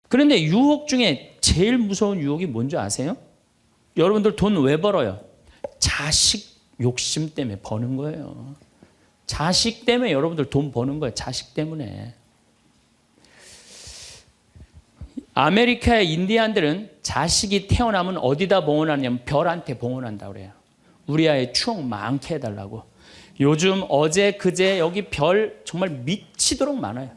그런데 유혹 중에 제일 무서운 유혹이 뭔지 아세요? 여러분들 돈 왜 벌어요? 자식 욕심 때문에 버는 거예요. 자식 때문에 여러분들 돈 버는 거예요. 자식 때문에. 아메리카의 인디안들은 자식이 태어나면 어디다 봉헌하냐면 별한테 봉헌한다고 그래요. 우리 아이 추억 많게 해달라고. 요즘 어제 그제 여기 별 정말 미치도록 많아요.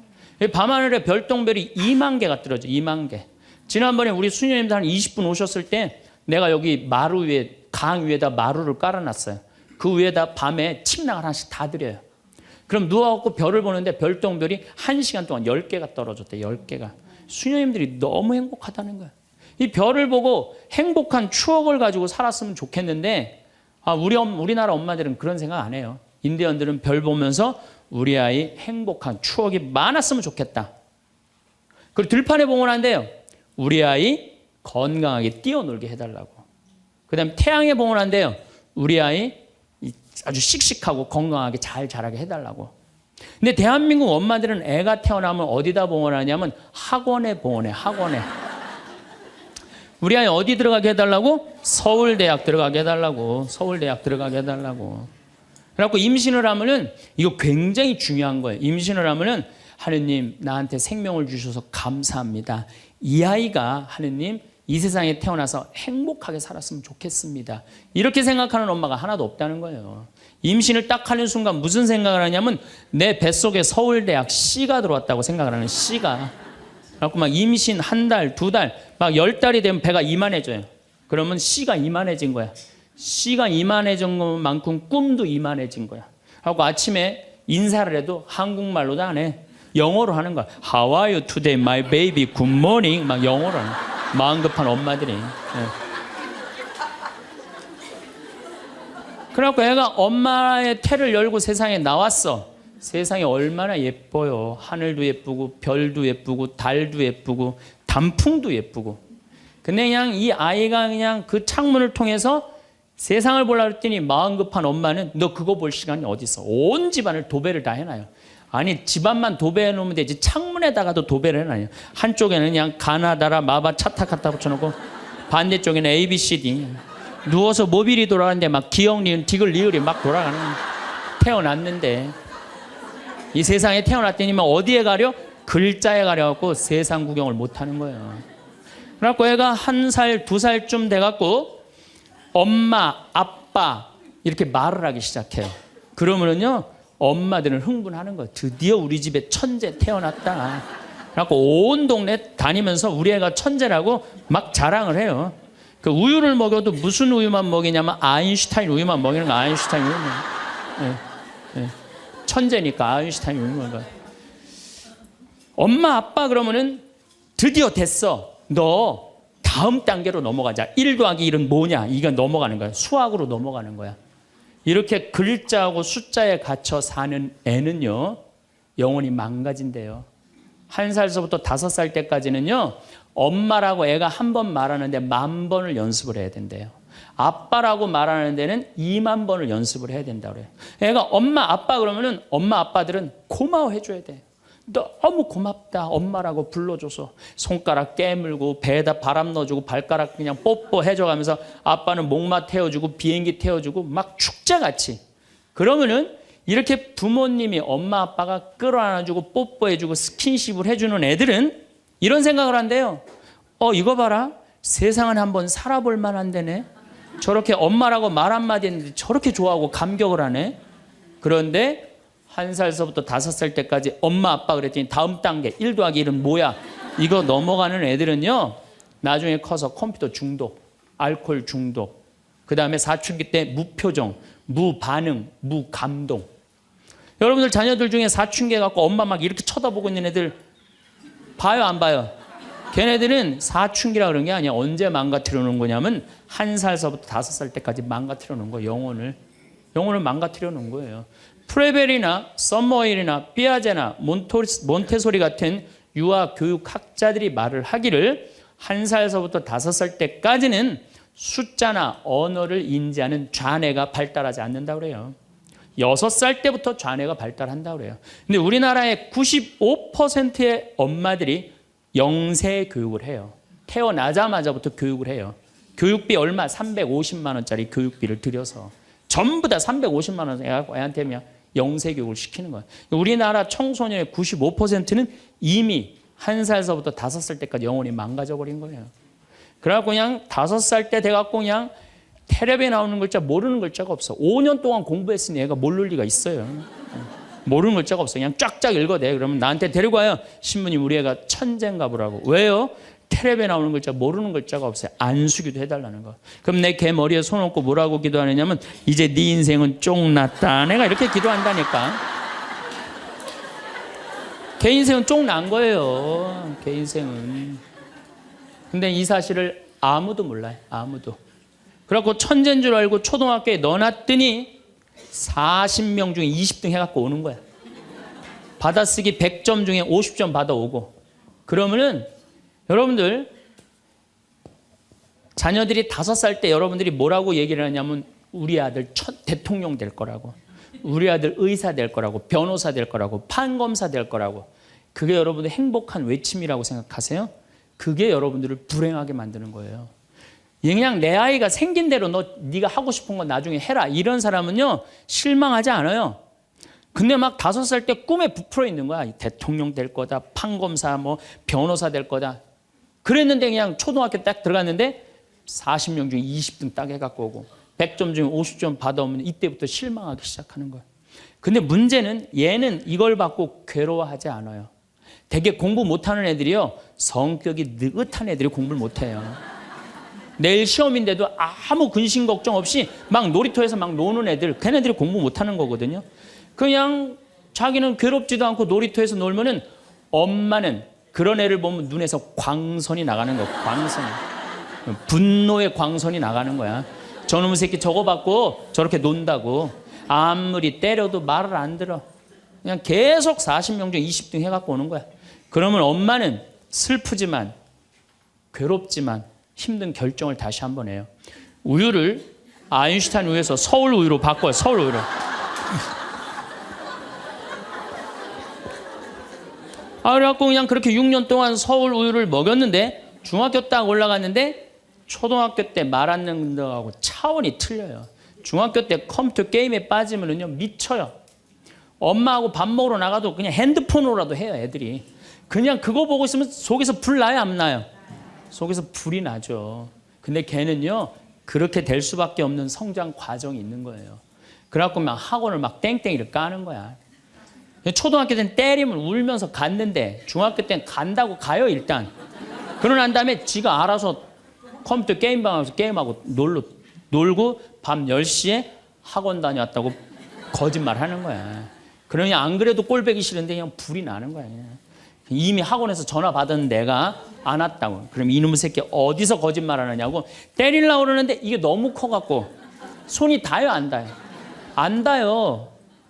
밤하늘에 별똥별이 2만 개가 떨어져요. 2만 개. 지난번에 우리 수녀님들 한 20분 오셨을 때 내가 여기 마루 위에, 강 위에다 마루를 깔아놨어요. 그 위에다 밤에 침낭을 하나씩 다 드려요. 그럼 누워갖고 별을 보는데 별똥별이 1시간 동안 10개가 떨어졌대. 10개가. 수녀님들이 너무 행복하다는 거예요. 이 별을 보고 행복한 추억을 가지고 살았으면 좋겠는데 우리나라 엄마들은 그런 생각 안 해요. 인디언들은 별 보면서 우리 아이 행복한 추억이 많았으면 좋겠다. 그리고 들판에 봉헌한대요. 우리 아이 건강하게 뛰어놀게 해달라고. 그 다음에 태양에 봉헌한대요. 우리 아이 아주 씩씩하고 건강하게 잘 자라게 해달라고. 근데 대한민국 엄마들은 애가 태어나면 어디다 봉헌하냐면 학원에 봉헌해. 학원에. 우리 아이 어디 들어가게 해달라고? 서울대학 들어가게 해달라고. 서울대학 들어가게 해달라고. 그래갖고 임신을 하면은 이거 굉장히 중요한 거예요. 임신을 하면은 하느님 나한테 생명을 주셔서 감사합니다. 이 아이가 하느님 이 세상에 태어나서 행복하게 살았으면 좋겠습니다. 이렇게 생각하는 엄마가 하나도 없다는 거예요. 임신을 딱 하는 순간 무슨 생각을 하냐면 내 뱃속에 서울대학 C가 들어왔다고 생각을 하는 C가. 그래갖고 막 임신 한 달, 두 달, 막 10달이 되면 배가 이만해져요. 그러면 C가 이만해진 거야. C가 이만해진 것만큼 꿈도 이만해진 거야. 그래갖고 아침에 인사를 해도 한국말로도 안 해. 영어로 하는 거야. How are you today, my baby? Good morning. 막 영어로 하는 거야. 마음 급한 엄마들이. 그래갖고 애가 엄마의 태를 열고 세상에 나왔어. 세상이 얼마나 예뻐요. 하늘도 예쁘고 별도 예쁘고 달도 예쁘고 단풍도 예쁘고. 근데 그냥 이 아이가 그냥 그 창문을 통해서 세상을 보려고 했더니 마음 급한 엄마는 너 그거 볼 시간이 어디 있어. 온 집안을 도배를 다 해놔요. 아니 집안만 도배해 놓으면 되지 창문에다가도 도배를 해놔요. 한쪽에는 그냥 가나다라 마바 차타 갖다 붙여놓고 반대쪽에는 ABCD. 누워서 모빌이 돌아가는데 막 기억, 니은, 디귿, 리을이 막 돌아가는. 태어났는데 이 세상에 태어났더니만 어디에 가려? 글자에 가려갖고 세상 구경을 못하는 거예요. 그래갖고 애가 1살, 2살쯤 돼갖고 엄마, 아빠 이렇게 말을 하기 시작해요. 그러면은요 엄마들은 흥분하는 거예요. 드디어 우리 집에 천재 태어났다. 그래갖고 온 동네 다니면서 우리 애가 천재라고 막 자랑을 해요. 그 우유를 먹여도 무슨 우유만 먹이냐면 아인슈타인 우유만 먹이는 거. 아인슈타인 우유만. 네. 천재니까 아인슈타인 우유만 먹여. 엄마 아빠 그러면은 드디어 됐어. 너 다음 단계로 넘어가자. 1 더하기 1은 뭐냐? 이거 넘어가는 거야. 수학으로 넘어가는 거야. 이렇게 글자하고 숫자에 갇혀 사는 애는요 영혼이 망가진대요. 1살서부터 5살 때까지는요 엄마라고 애가 한 번 말하는데 10,000번을 연습을 해야 된대요. 아빠라고 말하는 데는 20,000번을 연습을 해야 된다고 그래요. 애가 엄마 아빠 그러면은 엄마 아빠들은 고마워해 줘야 돼. 너무 고맙다 엄마라고 불러줘서. 손가락 깨물고 배에다 바람 넣어주고 발가락 그냥 뽀뽀해줘가면서 아빠는 목마 태워주고 비행기 태워주고 막 축제같이. 그러면은 이렇게 부모님이 엄마 아빠가 끌어안아주고 뽀뽀해주고 스킨십을 해주는 애들은 이런 생각을 한대요. 이거 봐라. 세상은 한번 살아볼 만한 데네. 저렇게 엄마라고 말 한마디 했는데 저렇게 좋아하고 감격을 하네. 그런데 1살서부터 5살 때까지 엄마 아빠 그랬더니 다음 단계 1 더하기 1은 뭐야? 이거 넘어가는 애들은요 나중에 커서 컴퓨터 중독, 알코올 중독, 그 다음에 사춘기 때 무표정, 무반응, 무감동. 여러분들 자녀들 중에 사춘기 갖고 엄마 막 이렇게 쳐다보고 있는 애들 봐요 안 봐요? 걔네들은 사춘기라 그런 게 아니야. 언제 망가뜨려 놓은 거냐면 1살서부터 5살 때까지 망가뜨려 놓은 거예요. 영혼을 망가뜨려 놓은 거예요. 프레벨이나 썸머힐이나 삐아제나 몬테소리 같은 유아 교육학자들이 말을 하기를 1살서부터 5살 때까지는 숫자나 언어를 인지하는 좌뇌가 발달하지 않는다고 그래요. 6살 때부터 좌뇌가 발달한다고 그래요. 근데 우리나라의 95%의 엄마들이 영세 교육을 해요. 태어나자마자부터 교육을 해요. 교육비 얼마? 350만 원짜리 교육비를 들여서 전부 다 350만 원 애한테 그냥 영세 교육을 시키는 거예요. 우리나라 청소년의 95%는 이미 1살서부터 5살 때까지 영혼이 망가져 버린 거예요. 그래갖고 그냥 5살 때 돼갖고 그냥 텔레비에 나오는 글자 모르는 글자가 없어. 5년 동안 공부했으니 애가 모를 리가 있어요. 모르는 글자가 없어. 그냥 쫙쫙 읽어대. 그러면 나한테 데리고 와요. 신부님 우리 애가 천재인가 보라고. 왜요? 텔레비에 나오는 글자 모르는 글자가 없어요. 안수기도 해달라는 거. 그럼 내 걔 머리에 손 얹고 뭐라고 기도하느냐면 이제 네 인생은 쫑났다. 내가 이렇게 기도한다니까. 걔 인생은 쫑난 거예요. 걔 인생은. 근데 이 사실을 아무도 몰라요. 아무도. 그래갖고 천재인 줄 알고 초등학교에 넣어놨더니 40명 중에 20등 해갖고 오는 거야. 받아쓰기 100점 중에 50점 받아오고. 그러면은 여러분들 자녀들이 5살 때 여러분들이 뭐라고 얘기를 하냐면 우리 아들 대통령 될 거라고, 우리 아들 의사 될 거라고, 변호사 될 거라고, 판검사 될 거라고. 그게 여러분들 행복한 외침이라고 생각하세요? 그게 여러분들을 불행하게 만드는 거예요. 그냥 내 아이가 생긴 대로 네가 하고 싶은 건 나중에 해라. 이런 사람은요 실망하지 않아요. 근데 막 5살 때 꿈에 부풀어 있는 거야. 대통령 될 거다, 판검사, 뭐 변호사 될 거다. 그랬는데 그냥 초등학교 딱 들어갔는데 40명 중에 20등 딱 해갖고 오고 100점 중에 50점 받아오면 이때부터 실망하기 시작하는 거야. 근데 문제는 얘는 이걸 받고 괴로워하지 않아요. 되게 공부 못하는 애들이요 성격이 느긋한 애들이 공부를 못해요. 내일 시험인데도 아무 근심 걱정 없이 막 놀이터에서 막 노는 애들, 걔네들이 공부 못하는 거거든요. 그냥 자기는 괴롭지도 않고 놀이터에서 놀면은 엄마는 그런 애를 보면 눈에서 광선이 나가는 거야. 광선이. 분노의 광선이 나가는 거야. 저놈의 새끼 저거 받고 저렇게 논다고. 아무리 때려도 말을 안 들어. 그냥 계속 40명 중에 20등 해갖고 오는 거야. 그러면 엄마는 슬프지만 괴롭지만 힘든 결정을 다시 한번 해요. 우유를 아인슈타인 우유에서 서울 우유로 바꿔요. 서울 우유로. 그래갖고 그냥 그렇게 6년 동안 서울 우유를 먹였는데 중학교 딱 올라갔는데 초등학교 때 말 안 듣는 거하고 차원이 틀려요. 중학교 때 컴퓨터 게임에 빠지면은요 미쳐요. 엄마하고 밥 먹으러 나가도 그냥 핸드폰으로라도 해요. 애들이. 그냥 그거 보고 있으면 속에서 불 나요? 안 나요? 속에서 불이 나죠. 근데 걔는요 그렇게 될 수밖에 없는 성장 과정이 있는 거예요. 그래갖고 막 학원을 막 땡땡이를 까는 거야. 초등학교 때는 때리면 울면서 갔는데 중학교 때는 간다고 가요 일단. 그러고 난 다음에 지가 알아서 컴퓨터 게임방에서 게임하고 놀고 밤 10시에 학원 다녀왔다고 거짓말 하는 거야. 그러니 안 그래도 꼴보기 싫은데 그냥 불이 나는 거야. 이미 학원에서 전화 받은 내가 안 왔다고. 그럼 이놈의 새끼 어디서 거짓말 하느냐고 때리려고 그러는데 이게 너무 커갖고 손이 닿아요 안 닿아요? 안 닿아요.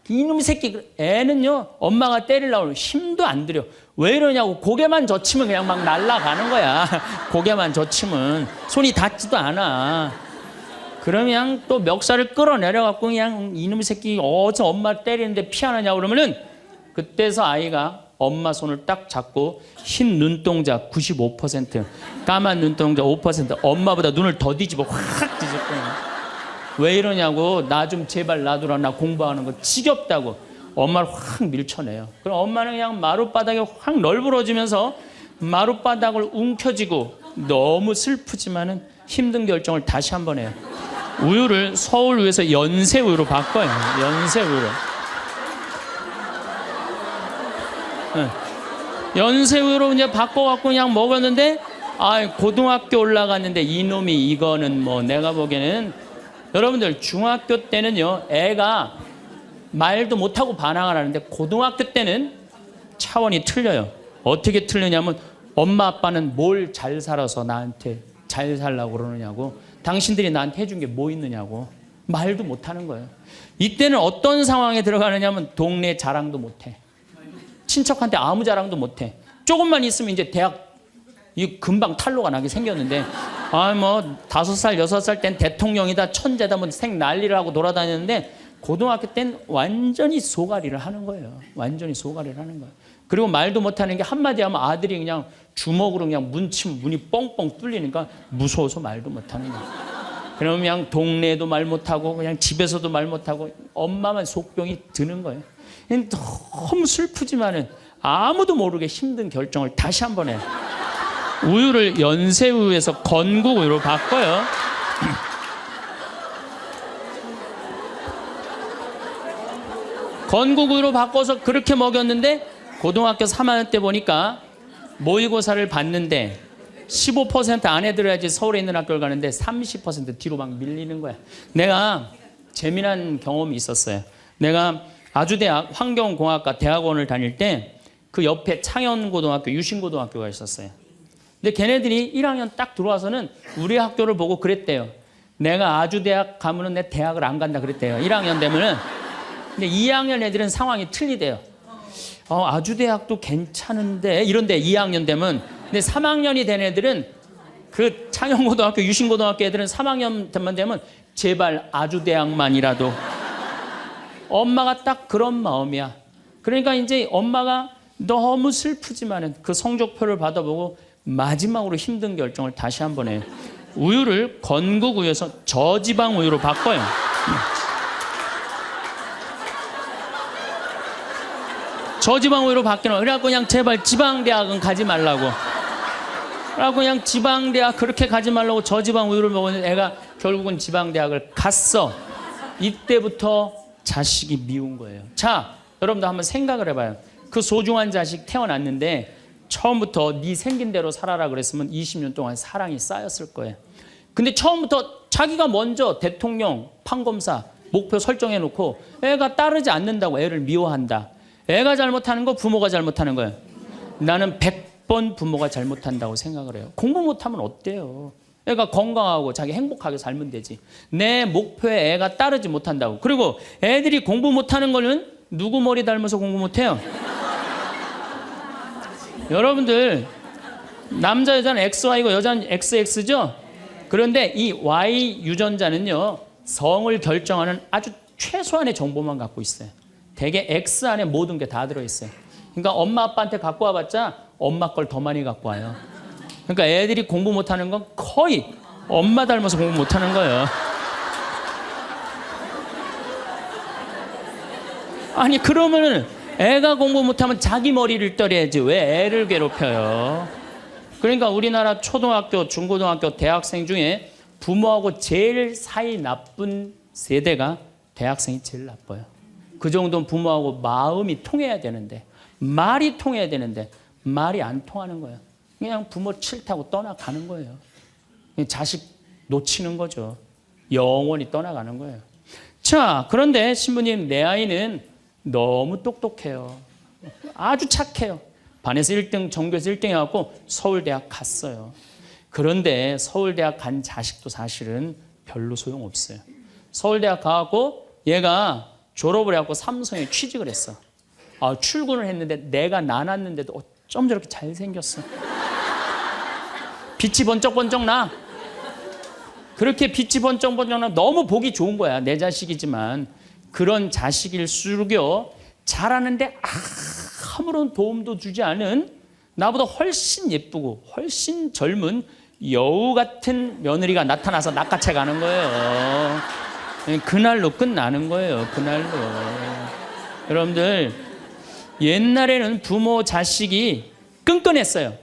이놈의 새끼 애는요 엄마가 때리려고 하면 힘도 안 들여. 왜 이러냐고 고개만 젖히면 그냥 막 날아가는 거야. 고개만 젖히면 손이 닿지도 않아. 그러면 또 멱살을 끌어내려갖고 그냥 이놈의 새끼 어디서 엄마 때리는데 피하느냐고 그러면은 그때서 아이가 엄마 손을 딱 잡고 흰 눈동자 95%, 까만 눈동자 5%, 엄마보다 눈을 더 뒤집어 확 뒤집고 왜 이러냐고 나 좀 제발 놔두라 나 공부하는 거 지겹다고 엄마를 확 밀쳐내요. 그럼 엄마는 그냥 마룻바닥에 확 널브러지면서 마룻바닥을 움켜쥐고 너무 슬프지만은 힘든 결정을 다시 한번 해요. 우유를 서울 우유에서 연세 우유로 바꿔요. 연세 우유로. 연세 우유로 이제 바꿔갖고 그냥 먹었는데 고등학교 올라갔는데 이놈이 이거는 뭐 내가 보기에는 여러분들 중학교 때는요 애가 말도 못하고 반항을 하는데 고등학교 때는 차원이 틀려요. 어떻게 틀리냐면 엄마 아빠는 뭘 잘 살아서 나한테 잘 살라고 그러느냐고 당신들이 나한테 해준 게 뭐 있느냐고 말도 못하는 거예요. 이때는 어떤 상황에 들어가느냐면 동네 자랑도 못해. 친척한테 아무 자랑도 못해. 조금만 있으면 이제 대학 이 금방 탈로가 나게 생겼는데 뭐 5살 6살 땐 대통령이다 천재다 뭐 생 난리를 하고 돌아다녔는데 고등학교 땐 완전히 소가리를 하는 거예요. 완전히 소가리를 하는 거예요. 그리고 말도 못하는 게 한마디 하면 아들이 그냥 주먹으로 그냥 문치면 문이 뻥뻥 뚫리니까 무서워서 말도 못하는 거야. 그러면 그냥 동네에도 말 못하고 그냥 집에서도 말 못하고 엄마만 속병이 드는 거예요. 너무 슬프지만은 아무도 모르게 힘든 결정을 다시 한 번 해. 우유를 연세우유에서 건국우유로 바꿔요. 건국우유로 바꿔서 그렇게 먹였는데 고등학교 3학년 때 보니까 모의고사를 봤는데 15% 안에 들어야지 서울에 있는 학교를 가는데 30% 뒤로 막 밀리는 거야. 내가 재미난 경험이 있었어요. 내가 아주대학 환경공학과 대학원을 다닐 때 그 옆에 창현고등학교, 유신고등학교가 있었어요. 근데 걔네들이 1학년 딱 들어와서는 우리 학교를 보고 그랬대요. 내가 아주대학 가면은 내 대학을 안 간다 그랬대요. 1학년 되면은. 근데 2학년 애들은 상황이 틀리대요. 아주대학도 괜찮은데 이런데 2학년 되면. 근데 3학년이 된 애들은 그 창현고등학교, 유신고등학교 애들은 3학년 되면 제발 아주대학만이라도. 엄마가 딱 그런 마음이야. 그러니까 이제 엄마가 너무 슬프지만은 그 성적표를 받아보고 마지막으로 힘든 결정을 다시 한 번 해요. 우유를 건국우유에서 저지방 우유로 바꿔요. 저지방 우유로 바뀌는. 그래갖고 그냥 제발 지방대학은 가지 말라고. 그래갖고 그냥 지방대학 그렇게 가지 말라고 저지방 우유를 먹었는데 애가 결국은 지방대학을 갔어. 이때부터 자식이 미운 거예요. 자, 여러분도 한번 생각을 해봐요. 그 소중한 자식 태어났는데 처음부터 네 생긴 대로 살아라 그랬으면 20년 동안 사랑이 쌓였을 거예요. 근데 처음부터 자기가 먼저 대통령, 판검사 목표 설정해놓고 애가 따르지 않는다고 애를 미워한다. 애가 잘못하는 거 부모가 잘못하는 거예요. 나는 100번 부모가 잘못한다고 생각을 해요. 공부 못하면 어때요? 애가 건강하고 자기 행복하게 살면 되지. 내 목표에 애가 따르지 못한다고. 그리고 애들이 공부 못하는 거는 누구 머리 닮아서 공부 못해요? 여러분들 남자 여자는 XY고 여자는 XX죠? 그런데 이 Y 유전자는요 성을 결정하는 아주 최소한의 정보만 갖고 있어요. 대개 X 안에 모든 게 다 들어있어요. 그러니까 엄마 아빠한테 갖고 와봤자 엄마 걸 더 많이 갖고 와요. 그러니까 애들이 공부 못하는 건 거의 엄마 닮아서 공부 못하는 거예요. 아니 그러면은 애가 공부 못하면 자기 머리를 떨어야지 왜 애를 괴롭혀요? 그러니까 우리나라 초등학교, 중고등학교, 대학생 중에 부모하고 제일 사이 나쁜 세대가 대학생이 제일 나빠요. 그 정도는 부모하고 마음이 통해야 되는데 말이 통해야 되는데 말이 안 통하는 거예요. 그냥 부모 싫다고 떠나가는 거예요. 자식 놓치는 거죠. 영원히 떠나가는 거예요. 자, 그런데 신부님 내 아이는 너무 똑똑해요. 아주 착해요. 반에서 1등, 전교에서 1등 해갖고 서울대학 갔어요. 그런데 서울대학 간 자식도 사실은 별로 소용없어요. 서울대학 가갖고 얘가 졸업을 해갖고 삼성에 취직을 했어. 출근을 했는데 내가 나눴는데도 어쩜 저렇게 잘생겼어. 빛이 번쩍번쩍 나. 그렇게 빛이 번쩍번쩍 나. 너무 보기 좋은 거야. 내 자식이지만. 그런 자식일수록요 잘하는데 아무런 도움도 주지 않은 나보다 훨씬 예쁘고 훨씬 젊은 여우 같은 며느리가 나타나서 낚아채 가는 거예요. 그날로 끝나는 거예요. 그날로. 여러분들 옛날에는 부모 자식이 끈끈했어요.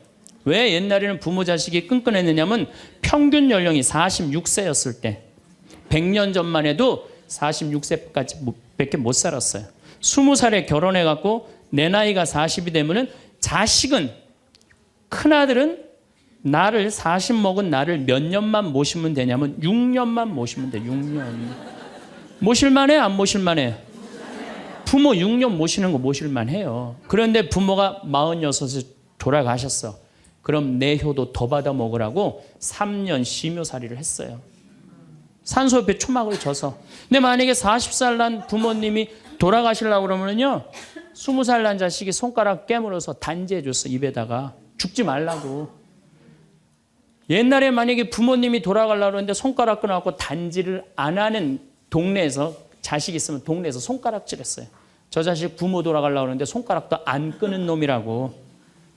왜 옛날에는 부모 자식이 끈끈했느냐면 평균 연령이 46세였을 때 100년 전만 해도 46세까지 못 살았어요. 20살에 결혼해갖고 내 나이가 40이 되면은 자식은 큰아들은 나를 40 먹은 나를 몇 년만 모시면 되냐면 6년만 모시면 돼. 6년. 모실만해? 안 모실만해? 부모 6년 모시는 거 모실만해요. 그런데 부모가 46에 돌아가셨어. 그럼 내 효도 더 받아 먹으라고 3년 심효살이를 했어요. 산소 옆에 초막을 져서. 근데 만약에 40살 난 부모님이 돌아가시려고 그러면요 20살 난 자식이 손가락 깨물어서 단지해 줬어. 입에다가. 죽지 말라고. 옛날에 만약에 부모님이 돌아가려고 그러는데 손가락 끊어갖고 단지를 안 하는 동네에서 자식이 있으면 동네에서 손가락질 했어요. 저 자식 부모 돌아가려고 그러는데 손가락도 안 끄는 놈이라고.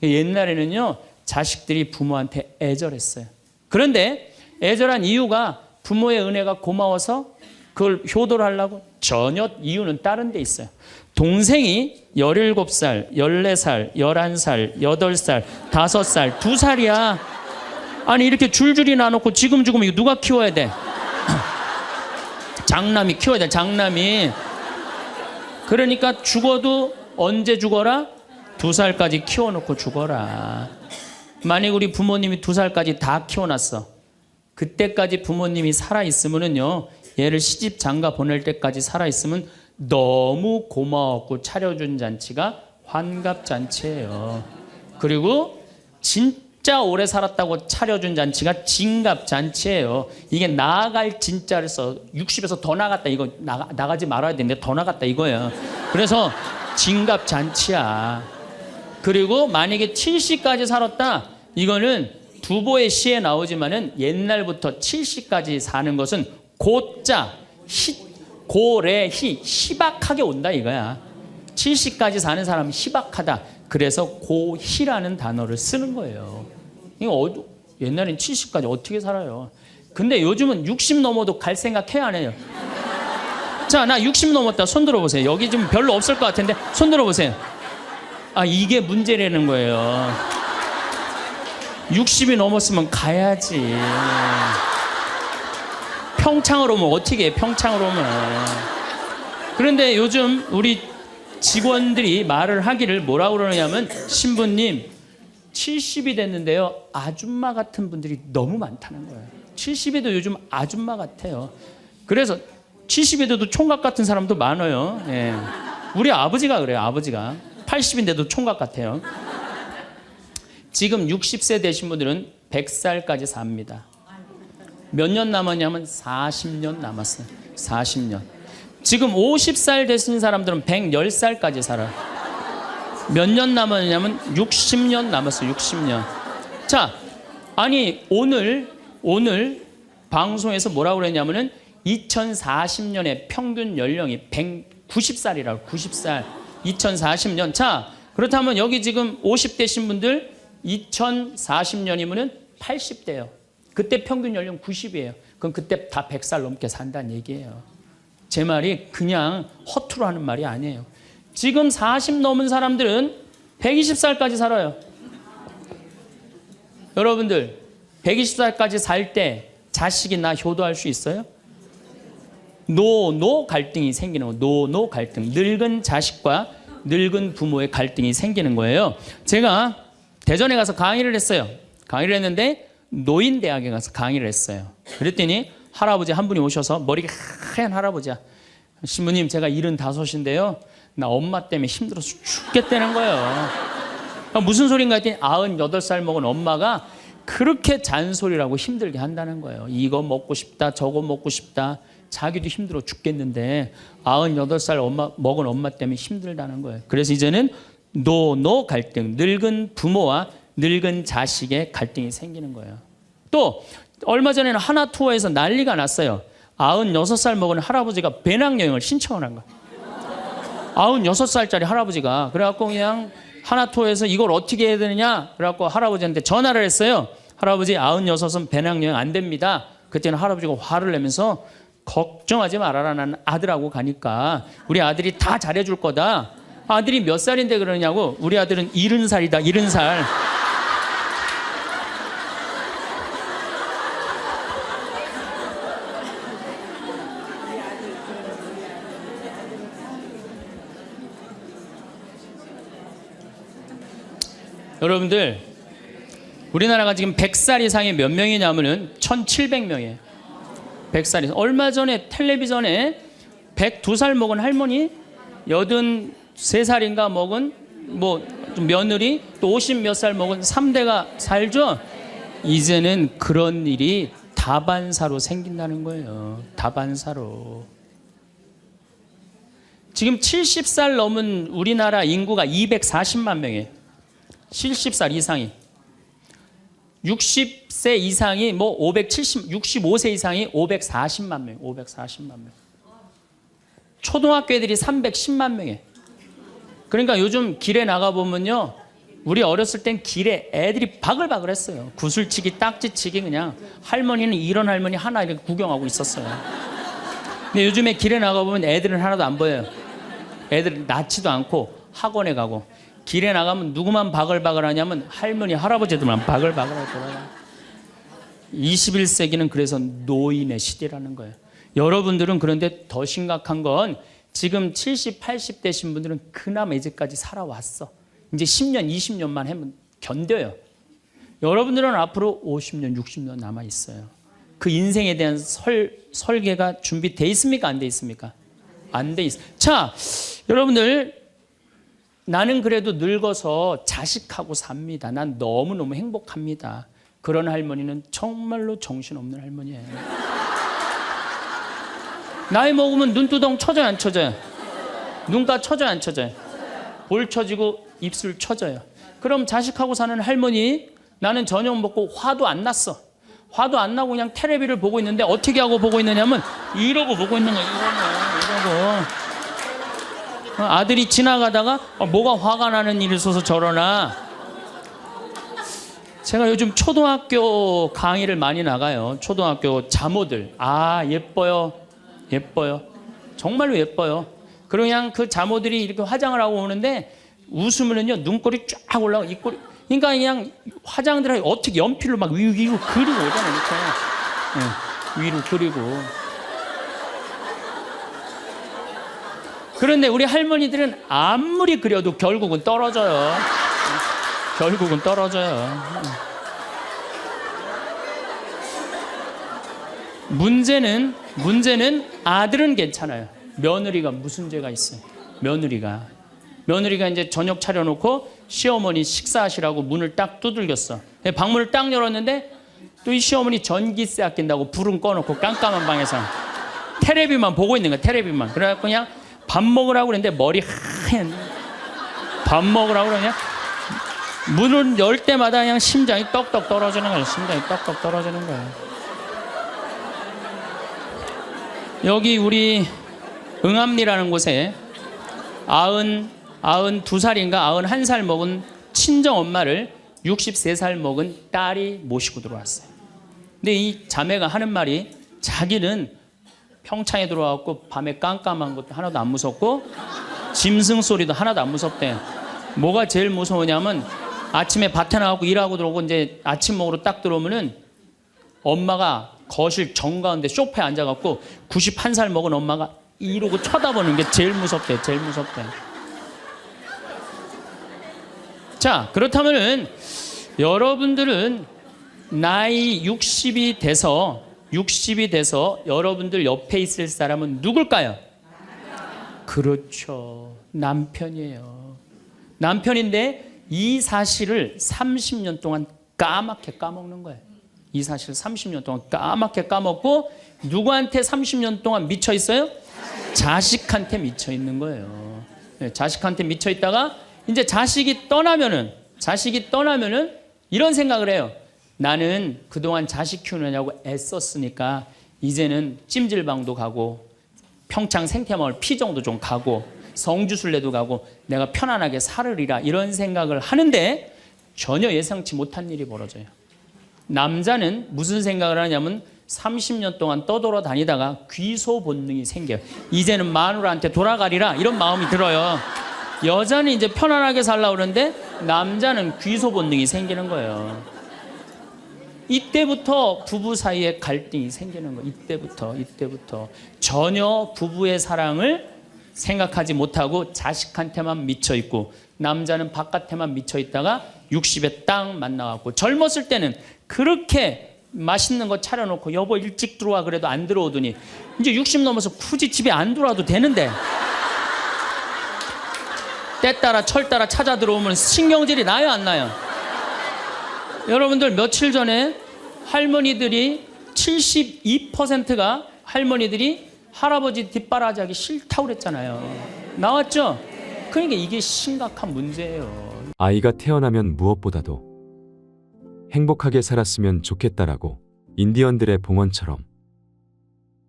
옛날에는요, 자식들이 부모한테 애절했어요. 그런데 애절한 이유가 부모의 은혜가 고마워서 그걸 효도를 하려고? 전혀 이유는 다른 데 있어요. 동생이 17살, 14살, 11살, 8살, 5살, 2살이야. 아니 이렇게 줄줄이 나눠놓고 지금 이거 누가 키워야 돼? 장남이 키워야 돼. 장남이. 그러니까 죽어도 언제 죽어라? 2살까지 키워놓고 죽어라. 만약 우리 부모님이 2살까지 다 키워놨어. 그때까지 부모님이 살아있으면은요, 얘를 시집 장가 보낼 때까지 살아있으면 너무 고마웠고 차려준 잔치가 환갑잔치예요. 그리고 진짜 오래 살았다고 차려준 잔치가 진갑잔치예요. 이게 나아갈 진짜를 써. 60에서 더 나갔다. 이거 나가지 말아야 되는데 더 나갔다 이거예요. 그래서 진갑잔치야. 그리고 만약에 70까지 살았다. 이거는 두보의 시에 나오지만은 옛날부터 70까지 사는 것은 고자, 고래희, 희박하게 온다 이거야. 70까지 사는 사람은 희박하다. 그래서 고희라는 단어를 쓰는 거예요. 이거 옛날엔 70까지 어떻게 살아요? 근데 요즘은 60 넘어도 갈 생각 해야 안 해요? 자, 나 60 넘었다. 손 들어보세요. 여기 좀 별로 없을 것 같은데 손 들어보세요. 아, 이게 문제라는 거예요. 60이 넘었으면 가야지. 평창으로 오면 어떻게 해? 평창으로 오면. 그런데 요즘 우리 직원들이 말을 하기를 뭐라고 그러냐면, 신부님 70이 됐는데요, 아줌마 같은 분들이 너무 많다는 거예요. 70에도 요즘 아줌마 같아요. 그래서 70에도 총각 같은 사람도 많아요. 예. 우리 아버지가 그래요. 아버지가 80인데도 총각 같아요. 지금 60세 되신 분들은 100살까지 삽니다. 몇 년 남았냐면 40년 남았어요. 40년. 지금 50살 되신 사람들은 110살까지 살아요. 몇 년 남았냐면 60년 남았어요. 60년. 자, 아니 오늘 방송에서 뭐라고 그랬냐면은 2040년에 평균 연령이 190살이라고. 90살. 2040년. 자, 그렇다면 여기 지금 50대신 분들 2040년이면은 80대예요. 그때 평균 연령 90이에요. 그럼 그때 다 100살 넘게 산다는 얘기예요. 제 말이 그냥 허투루 하는 말이 아니에요. 지금 40 넘은 사람들은 120살까지 살아요. 여러분들 120살까지 살 때 자식이 나 효도할 수 있어요? 노 갈등이 생기는 거예요. 노 갈등. 늙은 자식과 늙은 부모의 갈등이 생기는 거예요. 제가 대전에 가서 강의를 했어요. 강의를 했는데 노인대학에 가서 강의를 했어요. 그랬더니 할아버지 한 분이 오셔서, 머리가 하얀 할아버지야. 신부님, 제가 75인데요. 나 엄마 때문에 힘들어서 죽겠다는 거예요. 무슨 소린가 했더니 98살 먹은 엄마가 그렇게 잔소리라고 힘들게 한다는 거예요. 이거 먹고 싶다, 저거 먹고 싶다. 자기도 힘들어 죽겠는데 98살 먹은 엄마 때문에 힘들다는 거예요. 그래서 이제는 노 갈등, 늙은 부모와 늙은 자식의 갈등이 생기는 거예요. 또 얼마 전에는 하나 투어에서 난리가 났어요. 96살 먹은 할아버지가 배낭여행을 신청을 한 거예요. 96살짜리 할아버지가. 그래갖고 그냥 하나 투어에서 이걸 어떻게 해야 되느냐, 그래갖고 할아버지한테 전화를 했어요. 할아버지 96은 배낭여행 안 됩니다. 그때는 할아버지가 화를 내면서, 걱정하지 말아라, 난 아들하고 가니까 우리 아들이 다 잘해줄 거다. 아들이 몇 살인데 그러냐고. 우리 아들은 70살이다 70살. 여러분들, 우리나라가 지금 100살 이상이 몇 명이냐면은 1700명이에요. 100살 이상. 얼마 전에 텔레비전에 102살 먹은 할머니, 83살인가 먹은 뭐 며느리, 또 50 몇 살 먹은 3대가 살죠. 이제는 그런 일이 다반사로 생긴다는 거예요. 다반사로. 지금 70살 넘은 우리나라 인구가 240만 명이에요. 70살 이상이. 60세 이상이 뭐 65세 이상이 540만 명, 540만 명. 초등학교 애들이 310만 명이에요. 그러니까 요즘 길에 나가보면요. 우리 어렸을 땐 길에 애들이 바글바글 했어요. 구슬치기, 딱지치기 그냥. 할머니는 이런 할머니 하나 이렇게 구경하고 있었어요. 근데 요즘에 길에 나가보면 애들은 하나도 안 보여요. 애들은 낳지도 않고 학원에 가고. 길에 나가면 누구만 바글바글 하냐면 할머니, 할아버지들만 바글바글 하더라고요. 21세기는 그래서 노인의 시대라는 거예요. 여러분들은 그런데 더 심각한 건 지금 70, 80 되신 분들은 그나마 이제까지 살아왔어. 이제 10년, 20년만 하면 견뎌요. 여러분들은 앞으로 50년, 60년 남아 있어요. 그 인생에 대한 설계가 준비돼 있습니까? 안 돼 있습니까? 안 돼 있어. 자, 여러분들 나는 그래도 늙어서 자식하고 삽니다. 난 너무너무 행복합니다. 그런 할머니는 정말로 정신없는 할머니예요. 나이 먹으면 눈두덩 쳐져요, 안 쳐져요? 눈가 쳐져요, 안 쳐져요? 볼 쳐지고 입술 쳐져요. 그럼 자식하고 사는 할머니, 나는 저녁 먹고 화도 안 났어. 화도 안 나고 그냥 텔레비를 보고 있는데 어떻게 하고 보고 있느냐면 이러고 보고 있는 거야. 이러고. 아들이 지나가다가 뭐가 화가 나는 일이 있어서 저러나. 제가 요즘 초등학교 강의를 많이 나가요. 초등학교 자모들. 아, 예뻐요. 예뻐요. 정말로 예뻐요. 그리고 그냥 그 자모들이 이렇게 화장을 하고 오는데 웃으면은요, 눈꼬리 쫙 올라오고 입꼬리. 그러니까 그냥 화장들 어떻게 연필로 막 위로 그리고 오잖아요. 이렇게. 네, 위로 그리고. 그런데 우리 할머니들은 아무리 그려도 결국은 떨어져요. 결국은 떨어져요. 문제는 아들은 괜찮아요. 며느리가 무슨 죄가 있어요? 며느리가 이제 저녁 차려놓고 시어머니 식사하시라고 문을 딱 두들겼어. 방문을 딱 열었는데 또 이 시어머니 전기세 아낀다고 불은 꺼놓고 깜깜한 방에서 테레비만 보고 있는 거야. 테레비만. 그래갖고 그냥 밥 먹으라고 그랬는데 머리 하얀. 밥 먹으라고 그러냐? 문을 열 때마다 그냥 심장이 떡떡 떨어지는 거예요. 심장이 떡떡 떨어지는 거예요. 여기 우리 응암리라는 곳에 92살인가 91살 먹은 친정 엄마를 63살 먹은 딸이 모시고 들어왔어요. 근데 이 자매가 하는 말이 자기는 평창에 들어와갖고 밤에 깜깜한 것도 하나도 안 무섭고 짐승 소리도 하나도 안 무섭대. 뭐가 제일 무서우냐면 아침에 밭에 나가고 일하고 들어오고 이제 아침 먹으러 딱 들어오면은 엄마가 거실 정가운데 소파에 앉아갖고 91살 먹은 엄마가 이러고 쳐다보는 게 제일 무섭대. 제일 무섭대. 자, 그렇다면은 여러분들은 나이 60이 돼서 여러분들 옆에 있을 사람은 누굴까요? 그렇죠. 남편이에요. 남편인데 이 사실을 30년 동안 까맣게 까먹는 거예요. 이 사실을 30년 동안 까맣게 까먹고 누구한테 30년 동안 미쳐 있어요? 자식한테 미쳐 있는 거예요. 네, 자식한테 미쳐 있다가 이제 자식이 떠나면은 이런 생각을 해요. 나는 그동안 자식 키우느냐고 애썼으니까 이제는 찜질방도 가고 평창 생태마을 피정도 좀 가고 성주순례도 가고 내가 편안하게 살으리라 이런 생각을 하는데 전혀 예상치 못한 일이 벌어져요. 남자는 무슨 생각을 하냐면 30년 동안 떠돌아다니다가 귀소 본능이 생겨요. 이제는 마누라한테 돌아가리라 이런 마음이 들어요. 여자는 이제 편안하게 살려고 그러는데 남자는 귀소 본능이 생기는 거예요. 이때부터 부부 사이에 갈등이 생기는 거예요. 이때부터 전혀 부부의 사랑을 생각하지 못하고 자식한테만 미쳐 있고 남자는 바깥에만 미쳐 있다가 60에 딱 만나갖고 젊었을 때는 그렇게 맛있는 거 차려놓고 여보 일찍 들어와 그래도 안 들어오더니 이제 60 넘어서 굳이 집에 안 들어와도 되는데 때 따라 철 따라 찾아 들어오면 신경질이 나요 안 나요? 여러분들 며칠 전에 할머니들이 72%가 할머니들이 할아버지 뒷바라지하기 싫다고 그랬잖아요. 나왔죠? 그러니까 이게 심각한 문제예요. 아이가 태어나면 무엇보다도 행복하게 살았으면 좋겠다라고 인디언들의 봉헌처럼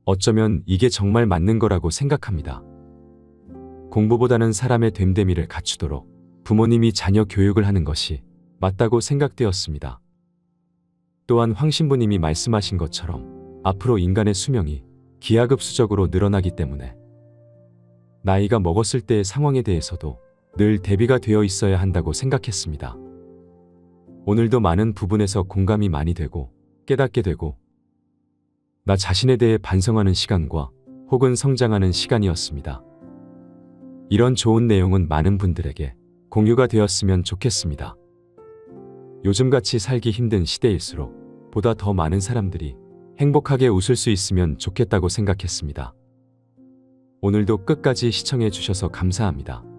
어쩌면 이게 정말 맞는 거라고 생각합니다. 공부보다는 사람의 됨됨이를 갖추도록 부모님이 자녀 교육을 하는 것이 맞다고 생각되었습니다. 또한 황 신부님이 말씀하신 것처럼 앞으로 인간의 수명이 기하급수적으로 늘어나기 때문에 나이가 먹었을 때의 상황에 대해서도 늘 대비가 되어 있어야 한다고 생각했습니다. 오늘도 많은 부분에서 공감이 많이 되고 깨닫게 되고 나 자신에 대해 반성하는 시간과 혹은 성장하는 시간이었습니다. 이런 좋은 내용은 많은 분들에게 공유가 되었으면 좋겠습니다. 요즘같이 살기 힘든 시대일수록 보다 더 많은 사람들이 행복하게 웃을 수 있으면 좋겠다고 생각했습니다. 오늘도 끝까지 시청해 주셔서 감사합니다.